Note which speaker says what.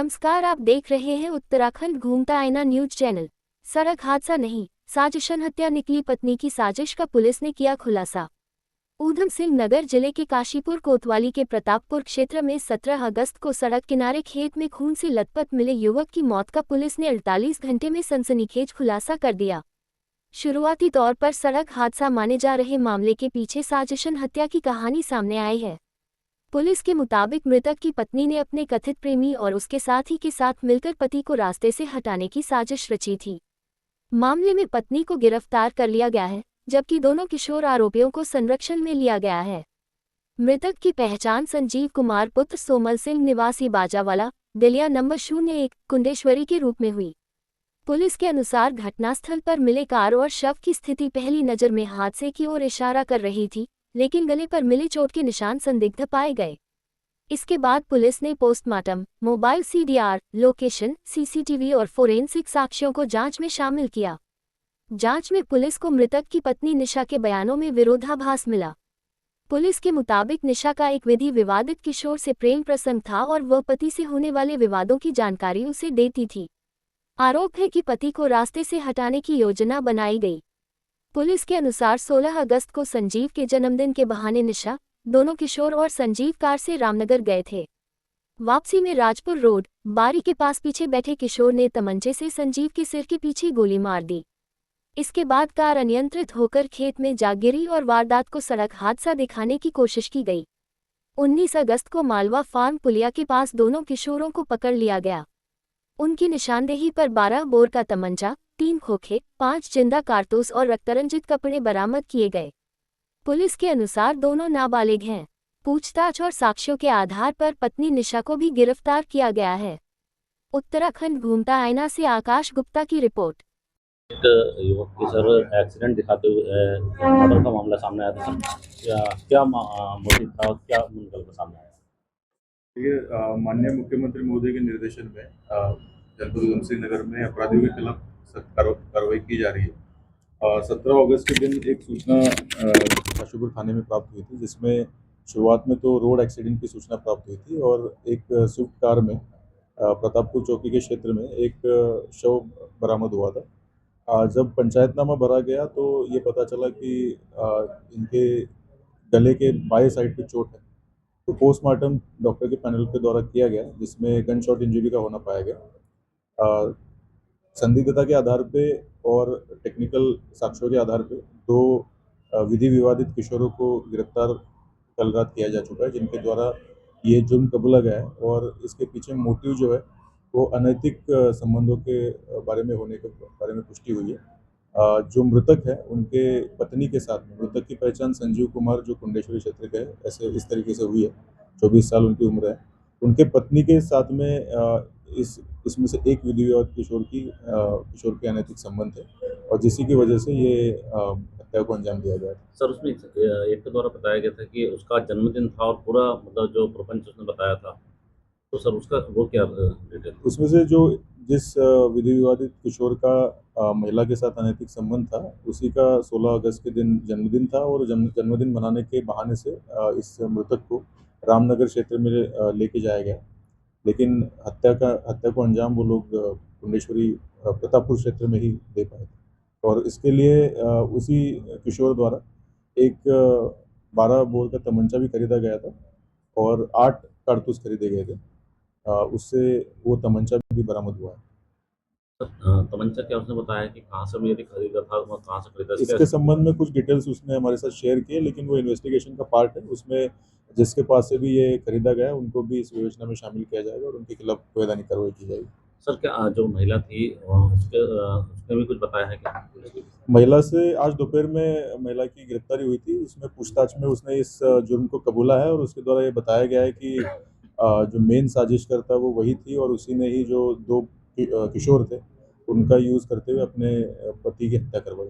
Speaker 1: नमस्कार, आप देख रहे हैं उत्तराखंड घूमता आईना न्यूज चैनल। सड़क हादसा नहीं, साजिशन हत्या निकली पत्नी की साजिश का पुलिस ने किया खुलासा। ऊधम सिंह नगर जिले के काशीपुर कोतवाली के प्रतापपुर क्षेत्र में 17 अगस्त को सड़क किनारे खेत में खून से लथपथ मिले युवक की मौत का पुलिस ने 48 घंटे में सनसनीखेज खुलासा कर दिया। शुरुआती तौर पर सड़क हादसा माने जा रहे मामले के पीछे साजिशन हत्या की कहानी सामने आई है। पुलिस के मुताबिक मृतक की पत्नी ने अपने कथित प्रेमी और उसके साथी के साथ मिलकर पति को रास्ते से हटाने की साजिश रची थी। मामले में पत्नी को गिरफ्तार कर लिया गया है, जबकि दोनों किशोर आरोपियों को संरक्षण में लिया गया है। मृतक की पहचान संजीव कुमार पुत्र सोमल सिंह निवासी बाजावाला, दिलिया नंबर 01, कुंडेश्वरी के रूप में हुई। पुलिस के अनुसार घटनास्थल पर मिले कार और शव की स्थिति पहली नज़र में हादसे की ओर इशारा कर रही थी, लेकिन गले पर मिले चोट के निशान संदिग्ध पाए गए। इसके बाद पुलिस ने postmortem, mobile CDR, location, CCTV और फोरेंसिक साक्ष्यों को जांच में शामिल किया। जांच में पुलिस को मृतक की पत्नी निशा के बयानों में विरोधाभास मिला। पुलिस के मुताबिक निशा का एक विधि विवादित किशोर से प्रेम प्रसंग था और वह पति से होने वाले विवादों की जानकारी उसे देती थी। आरोप है कि पति को रास्ते से हटाने की योजना बनाई गई। पुलिस के अनुसार 16 अगस्त को संजीव के जन्मदिन के बहाने निशा, दोनों किशोर और संजीव कार से रामनगर गए थे। वापसी में राजपुर रोड, बारी के पास पीछे बैठे किशोर ने तमंचे से संजीव के सिर के पीछे गोली मार दी। इसके बाद कार अनियंत्रित होकर खेत में जा गिरी और वारदात को सड़क हादसा दिखाने की कोशिश की गई। 19 अगस्त को मालवा फार्म पुलिया के पास दोनों किशोरों को पकड़ लिया गया। उनकी निशानदेही पर 12 बोर का तमंचा, 3 खोखे, 5 जिंदा कारतूस और रक्तरंजित कपड़े बरामद किए गए। पुलिस के अनुसार दोनों नाबालिग हैं। पूछताछ और साक्ष्यों के आधार पर पत्नी निशा को भी गिरफ्तार किया गया है। उत्तराखंड घूमता आईना से आकाश गुप्ता की रिपोर्ट।
Speaker 2: एक युवक की सर एक्सीडेंट दिखाते हुए मर्डर का मामला सामने आया था सर। क्या मोटिव था और क्या निकल कर सामने आया?
Speaker 3: ये माननीय मुख्यमंत्री महोदय के निर्देशन में जनपद उधम सिंह नगर में अपराधियों के खिलाफ सख्त कार्रवाई की जा रही है। 17 अगस्त के दिन एक सूचना काशीपुर थाने में प्राप्त हुई थी, जिसमें शुरुआत में तो रोड एक्सीडेंट की सूचना प्राप्त हुई थी और एक स्विफ्ट कार में प्रतापपुर चौकी के क्षेत्र में एक शव बरामद हुआ था। जब पंचायतनामा भरा गया तो ये पता चला कि इनके गले के बाएं साइड पे चोट है। तो पोस्टमार्टम डॉक्टर के पैनल के द्वारा किया गया, जिसमें गन शॉट इंजरी का होना पाया गया। संदिग्धता के आधार पे और टेक्निकल साक्ष्यों के आधार पे दो विधि विवादित किशोरों को गिरफ्तार कल रात किया जा चुका है, जिनके द्वारा ये जुर्म कबूला गया है और इसके पीछे मोटिव जो है वो अनैतिक संबंधों के बारे में होने के बारे में पुष्टि हुई है। जो मृतक है उनके पत्नी के साथ में, मृतक की पहचान संजीव कुमार जो कुंडेश्वरी क्षेत्र के है, ऐसे इस तरीके से हुई है। 24 साल उनकी उम्र है। उनके पत्नी के साथ में इसमें से एक विधि विवाद किशोर के अनैतिक संबंध है और जिसी की वजह से ये हत्या को अंजाम दिया गया।
Speaker 2: सर उसमें एक के द्वारा बताया गया था कि उसका जन्मदिन था और पूरा मतलब जो प्रपंच उसने बताया था, तो सर उसका वो क्या डिटेल?
Speaker 3: उसमें से जो जिस विधि विवादित किशोर का महिला के साथ अनैतिक संबंध था, उसी का 16 अगस्त के दिन जन्मदिन था और जन्मदिन मनाने के बहाने से इस मृतक को रामनगर क्षेत्र में लेके जाया गया। लेकिन हत्या को अंजाम वो लोग कुंडेश्वरी प्रतापपुर क्षेत्र में ही दे पाए थे और इसके लिए उसी किशोर द्वारा एक 12 बोर का तमंचा भी खरीदा गया था और 8 कारतूस खरीदे गए थे। उससे वो तमंचा भी बरामद हुआ है।
Speaker 2: तमंचा क्या उसने बताया कि कहाँ से भी यदि खरीदा था, वो कहाँ से खरीदा?
Speaker 3: इसके संबंध में कुछ डिटेल्स उसने हमारे साथ शेयर किए, लेकिन वो इन्वेस्टिगेशन का पार्ट है। उसमें जिसके पास से भी ये खरीदा गया उनको भी इस योजना में शामिल किया जाएगा और उनके खिलाफ वैधानिक कार्रवाई की जाएगी।
Speaker 2: सर क्या जो महिला थी उसने भी कुछ बताया है क्या?
Speaker 3: महिला से आज दोपहर में महिला की गिरफ्तारी हुई थी। उसमें पूछताछ में उसने इस जुर्म को कबूला है और उसके द्वारा ये बताया गया है कि जो मेन साजिशकर्ता वो वही थी और उसी ने ही जो दो किशोर थे उनका यूज़ करते हुए अपने पति की हत्या करवाई।